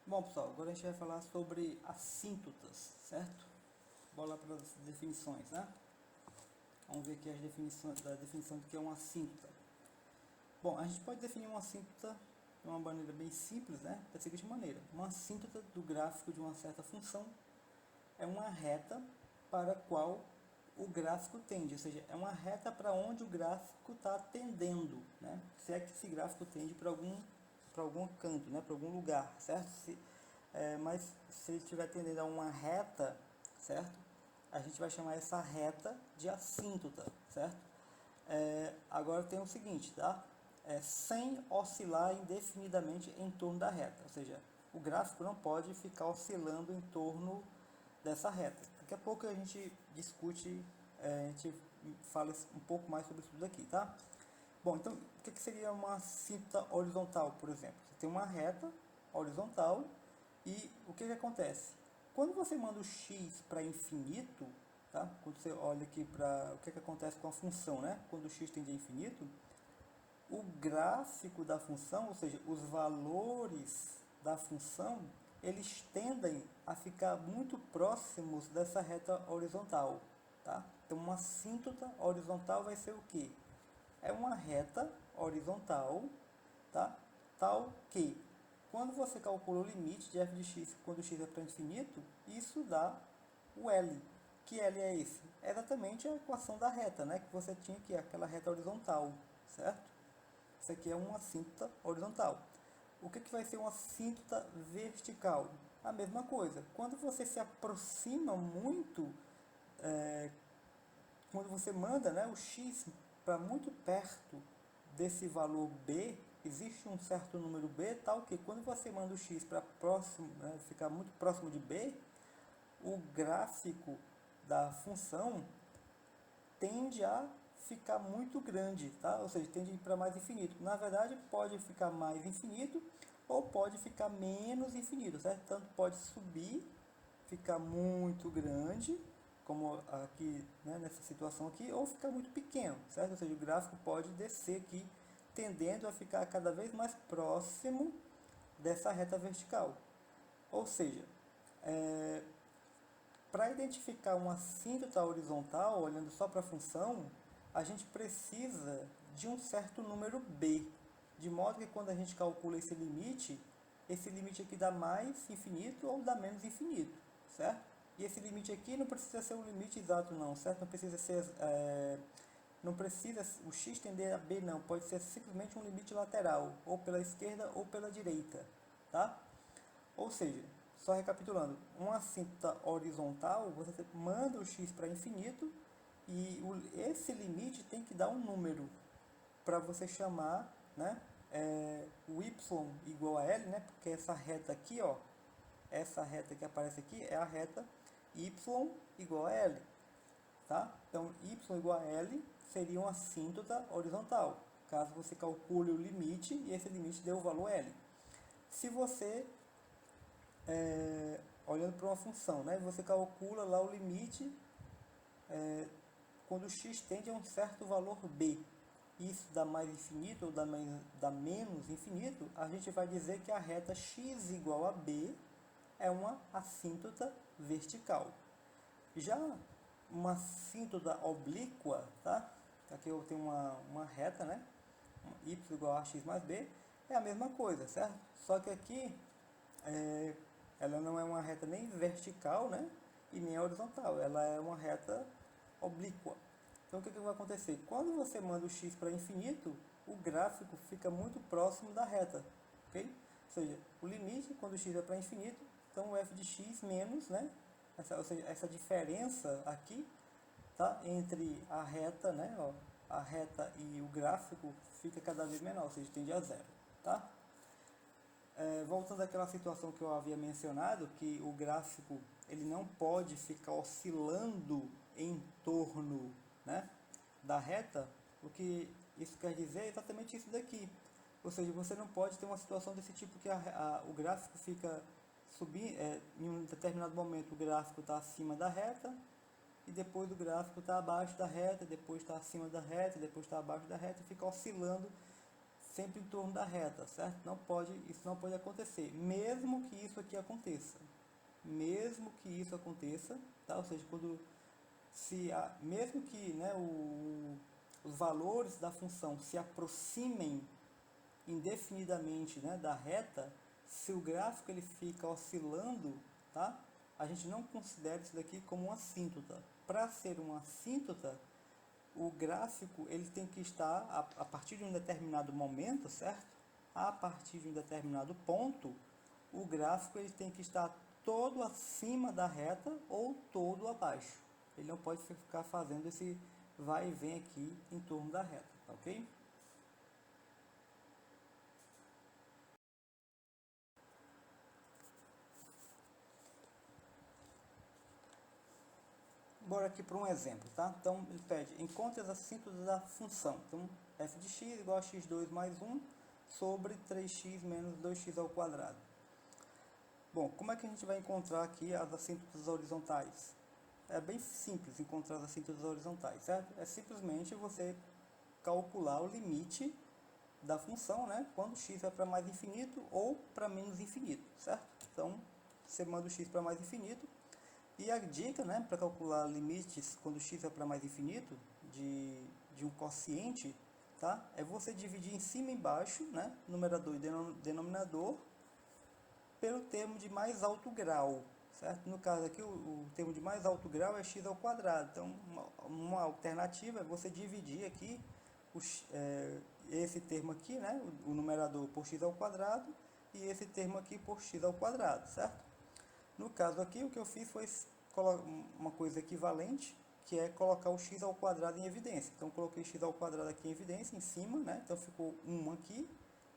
Bom, pessoal, agora a gente vai falar sobre assíntotas, certo? Bora lá para as definições, né? Vamos ver aqui as definições, da definição do que é uma assíntota. Bom, a gente pode definir uma assíntota de uma maneira bem simples, né? Da seguinte maneira: uma assíntota do gráfico de uma certa função é uma reta para a qual o gráfico tende, ou seja, é uma reta para onde o gráfico está tendendo, né? Se é que esse gráfico tende para algum canto, né? Para algum lugar, certo? Mas se ele estiver tendendo a uma reta, certo? A gente vai chamar essa reta de assíntota, certo? Agora tem o seguinte, tá? Sem oscilar indefinidamente em torno da reta, ou seja, o gráfico não pode ficar oscilando em torno dessa reta. Daqui a pouco a gente discute, a gente fala um pouco mais sobre isso daqui, tá? Bom, então o que seria uma cinta horizontal, por exemplo? Você tem uma reta horizontal e o que acontece? Quando você manda o x para infinito, tá? Quando você olha aqui para o que acontece com a função, né? Quando o x tende a infinito, o gráfico da função, ou seja, os valores da função, eles tendem a ficar muito próximos dessa reta horizontal, tá? Então, uma assíntota horizontal vai ser o quê? É uma reta horizontal, tá? Tal que, quando você calcula o limite de f de x quando x é para infinito, isso dá o L. Que L é esse? É exatamente a equação da reta, né? Que você tinha aqui, aquela reta horizontal, certo? Isso aqui é uma assíntota horizontal. O que vai ser uma assíntota vertical? A mesma coisa. Quando você se aproxima muito, quando você manda, né, o x para muito perto desse valor b, existe um certo número b, tal que quando você manda o x para próximo, né, ficar muito próximo de b, o gráfico da função tende a ficar muito grande, tá? Ou seja, tende a ir para mais infinito. Na verdade, pode ficar mais infinito ou pode ficar menos infinito, certo? Tanto pode subir, ficar muito grande, como aqui, né, nessa situação aqui, ou ficar muito pequeno, certo? Ou seja, o gráfico pode descer aqui, tendendo a ficar cada vez mais próximo dessa reta vertical. Ou seja, para identificar uma assíntota horizontal, olhando só para a função, a gente precisa de um certo número b, de modo que quando a gente calcula esse limite aqui dá mais infinito ou dá menos infinito, certo? E esse limite aqui não precisa ser um limite exato não, certo? Não precisa ser, não precisa o x tender a b não, pode ser simplesmente um limite lateral, ou pela esquerda ou pela direita, tá? Ou seja, só recapitulando, uma cinta horizontal, você manda o x para infinito e esse limite tem que dar um número para você chamar, né, o y igual a L, né, porque essa reta aqui, ó, essa reta que aparece aqui é a reta y igual a L, tá? Então, y igual a L seria uma assíntota horizontal, caso você calcule o limite e esse limite dê o valor L. Se você olhando para uma função, né? Você calcula lá o limite quando x tende a um certo valor b. Isso dá mais infinito ou dá menos infinito, a gente vai dizer que a reta x igual a b é uma assíntota vertical. Já uma assíntota oblíqua, tá? Aqui eu tenho uma reta, né? Y igual a x mais b, é a mesma coisa, certo? Só que aqui é, ela não é uma reta nem vertical, né? E nem horizontal, ela é uma reta oblíqua. Então o que vai acontecer? Quando você manda o x para infinito, o gráfico fica muito próximo da reta, ok? Ou seja, o limite quando o x é para infinito, então o f de x menos, né? Ou seja, essa diferença aqui, tá? Entre a reta, né? Ó, a reta e o gráfico fica cada vez menor, ou seja, tende a zero, tá? Voltando àquela situação que eu havia mencionado, que o gráfico ele não pode ficar oscilando em torno, né, da reta, o que isso quer dizer é exatamente isso daqui. Ou seja, você não pode ter uma situação desse tipo que o gráfico fica subindo, em um determinado momento o gráfico está acima da reta, e depois o gráfico está abaixo da reta, depois está acima da reta, depois está abaixo da reta, e fica oscilando sempre em torno da reta, certo? Isso não pode acontecer, mesmo que isso aqui aconteça. Mesmo que isso aconteça, tá? Ou seja, mesmo que, né, os valores da função se aproximem indefinidamente, né, da reta, se o gráfico ele fica oscilando, tá? A gente não considera isso daqui como uma assíntota. Para ser uma assíntota, o gráfico ele tem que estar a partir de um determinado momento, certo? A partir de um determinado ponto, o gráfico ele tem que estar todo acima da reta ou todo abaixo. Ele não pode ficar fazendo esse vai e vem aqui em torno da reta, tá ok? Bora aqui para um exemplo, tá? Então ele pede, encontre as assíntotas da função. Então f de x igual a x2 mais 1 sobre 3x menos 2x ao quadrado. Bom, como é que a gente vai encontrar aqui as assíntotas horizontais? É bem simples encontrar as assíntotas horizontais, certo? É simplesmente você calcular o limite da função, né? Quando x vai para mais infinito ou para menos infinito, certo? Então, você manda o x para mais infinito. E a dica, né, para calcular limites quando x vai para mais infinito de um quociente, tá? É você dividir em cima e embaixo, né, numerador e denominador, pelo termo de mais alto grau, certo? No caso aqui, o termo de mais alto grau é x ao quadrado. Então, uma alternativa é você dividir aqui esse termo aqui, né, o numerador por x ao quadrado, e esse termo aqui por x ao quadrado, certo? No caso aqui, o que eu fiz foi uma coisa equivalente, que é colocar o x ao quadrado em evidência. Então, coloquei x ao quadrado aqui em evidência, em cima, né? Então, ficou 1 aqui,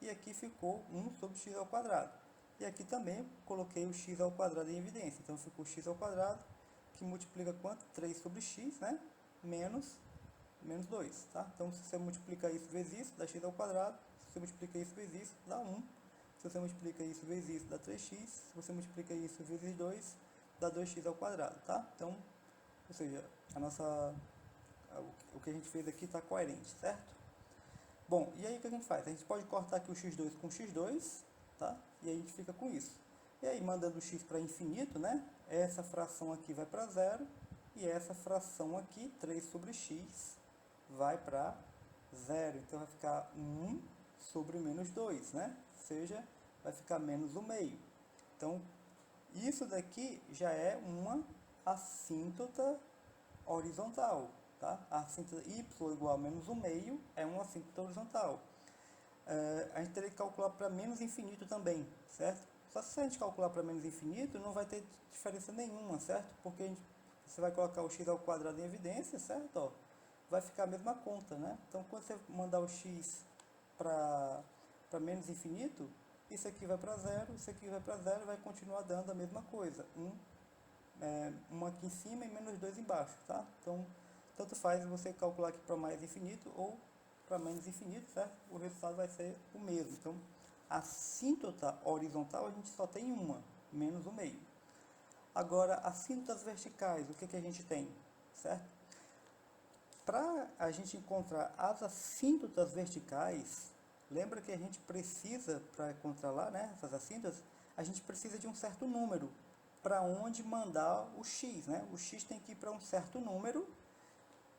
e aqui ficou 1 sobre x ao quadrado. E aqui também coloquei o x ao quadrado em evidência. Então, ficou x ao quadrado, que multiplica quanto? 3 sobre x, né? Menos 2, tá? Então, se você multiplicar isso vezes isso, dá x ao quadrado. Se você multiplica isso vezes isso, dá 1. Se você multiplica isso vezes isso, dá 3x. Se você multiplica isso vezes 2, dá 2x ao quadrado, tá? Então, ou seja, o que a gente fez aqui está coerente, certo? Bom, e aí o que a gente faz? A gente pode cortar aqui o x2 com x2, tá? E aí a gente fica com isso. E aí, mandando o x para infinito, né? Essa fração aqui vai para zero, e essa fração aqui, 3 sobre x, vai para zero. Então, vai ficar 1 sobre menos 2, né? Ou seja, vai ficar menos 1 meio. Então, isso daqui já é uma assíntota horizontal, tá? A assíntota y igual a menos 1 meio é uma assíntota horizontal. A gente teria que calcular para menos infinito também, certo? Só que se a gente calcular para menos infinito, não vai ter diferença nenhuma, certo? Porque você vai colocar o x ao quadrado em evidência, certo? Ó, vai ficar a mesma conta, né? Então, quando você mandar o x para menos infinito, isso aqui vai para zero, isso aqui vai para zero, vai continuar dando a mesma coisa. 1 aqui em cima e menos 2 embaixo, tá? Então, tanto faz você calcular aqui para mais infinito ou para menos infinito, certo? O resultado vai ser o mesmo. Então, a assíntota horizontal a gente só tem uma, menos 1 meio. Agora, assíntotas verticais, o que a gente tem, certo? Para a gente encontrar as assíntotas verticais, lembra que a gente precisa, para encontrar lá, né, essas assíntotas, a gente precisa de um certo número para onde mandar o x, né? O x tem que ir para um certo número,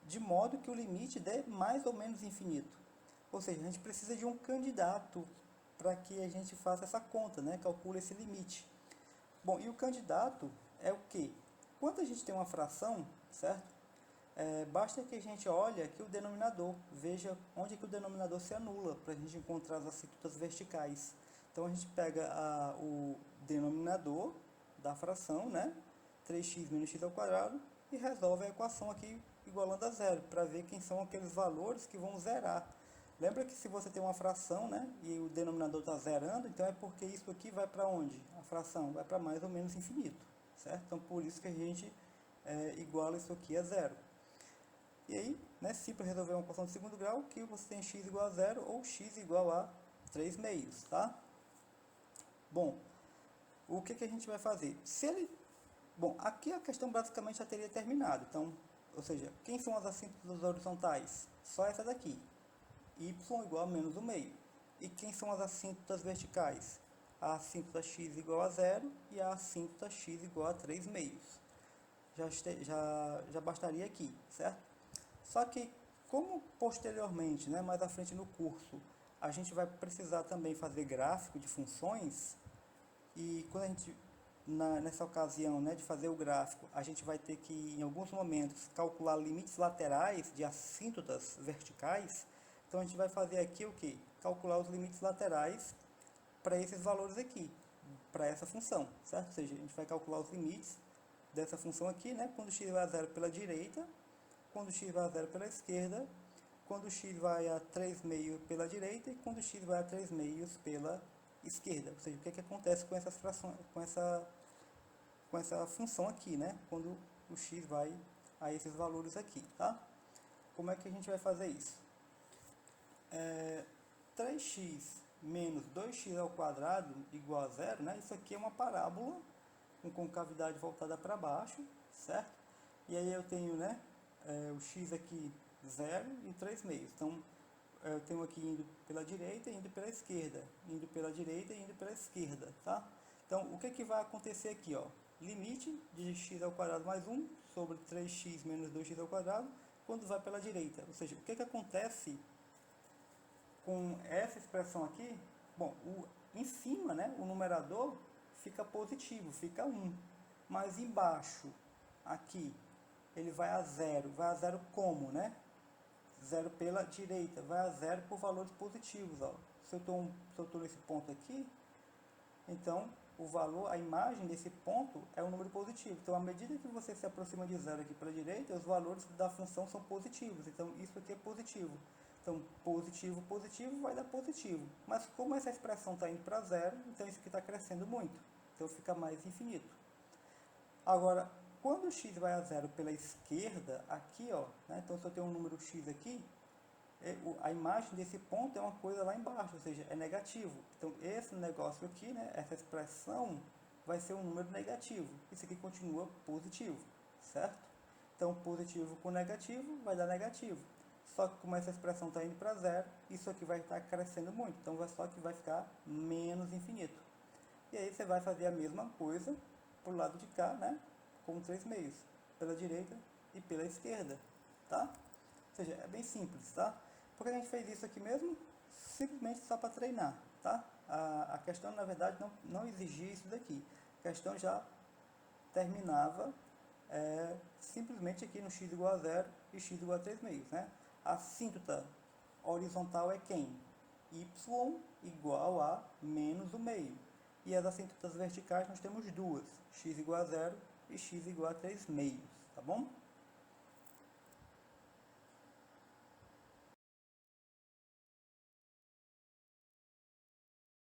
de modo que o limite dê mais ou menos infinito. Ou seja, a gente precisa de um candidato para que a gente faça essa conta, né? Calcule esse limite. Bom, e o candidato é o quê? Quando a gente tem uma fração, certo? Basta que a gente olhe aqui o denominador, veja onde que o denominador se anula, para a gente encontrar as assíntotas verticais. Então, a gente pega o denominador da fração, né? 3x menos x ao quadrado, e resolve a equação aqui igualando a zero, para ver quem são aqueles valores que vão zerar. Lembra que se você tem uma fração, né, e o denominador está zerando, então é porque isso aqui vai para onde? A fração vai para mais ou menos infinito, certo? Então, por isso que a gente iguala isso aqui a zero. E aí, né, simples resolver uma equação de segundo grau, que você tem x igual a zero ou x igual a 3 meios, tá? Bom, o que a gente vai fazer? Bom, aqui a questão basicamente já teria terminado. Então, ou seja, quem são as assíntotas horizontais? Só essa daqui. Y igual a menos 1 meio. E quem são as assíntotas verticais? A assíntota x igual a 0 e a assíntota x igual a 3 meios. Já bastaria aqui, certo? Só que, como posteriormente, né, mais à frente no curso, a gente vai precisar também fazer gráfico de funções, e quando a gente, nessa ocasião, né, de fazer o gráfico, a gente vai ter que, em alguns momentos, calcular limites laterais de assíntotas verticais. Então, a gente vai fazer aqui o quê? Calcular os limites laterais para esses valores aqui, para essa função, certo? Ou seja, a gente vai calcular os limites dessa função aqui, né, quando x vai a 0 pela direita, quando x vai a 0 pela esquerda, quando x vai a 3 meios pela direita e quando x vai a 3 meios pela esquerda. Ou seja, o que, que acontece com essas frações, com essa função aqui, né? Quando o x vai a esses valores aqui, tá? Como é que a gente vai fazer isso? 3x menos 2x ao quadrado igual a 0, né? Isso aqui é uma parábola com concavidade voltada para baixo, certo? E aí eu tenho, né, o x aqui 0 e 3 meios. Então, eu tenho aqui indo pela direita e indo pela esquerda, indo pela direita e indo pela esquerda, tá? Então, o que vai acontecer aqui, ó? Limite de x ao quadrado mais 1 sobre 3x menos 2x ao quadrado quando vai pela direita. Ou seja, o que acontece com essa expressão aqui? Bom, em cima, né, o numerador fica positivo, fica 1. Mas embaixo, aqui, ele vai a 0. Vai a 0 como, né? 0 pela direita, vai a 0 por valores positivos. Ó. Se eu estou nesse ponto aqui, então o valor, a imagem desse ponto é um número positivo. Então, à medida que você se aproxima de 0 aqui para a direita, os valores da função são positivos. Então, isso aqui é positivo. Então, positivo, positivo vai dar positivo. Mas como essa expressão está indo para 0, então isso aqui está crescendo muito. Então, fica mais infinito. Agora, quando o x vai a 0 pela esquerda, aqui, ó, né, então se eu tenho um número x aqui, a imagem desse ponto é uma coisa lá embaixo, ou seja, é negativo. Então, esse negócio aqui, né, essa expressão, vai ser um número negativo. Isso aqui continua positivo, certo? Então, positivo com negativo vai dar negativo. Só que como essa expressão está indo para 0, isso aqui vai estar crescendo muito. Então, só que vai ficar menos infinito. E aí você vai fazer a mesma coisa para o lado de cá, né? Com 3 meios, pela direita e pela esquerda, tá? Ou seja, é bem simples, tá? Por que a gente fez isso aqui mesmo? Simplesmente só para treinar, tá? A questão, na verdade, não exigia isso daqui. A questão já terminava simplesmente aqui no x igual a 0 e x igual a 3 meios, né? A assíntota horizontal é quem? Y igual a menos o meio. E as assíntotas verticais nós temos duas, x igual a 0 e x igual a 3 meios, tá bom?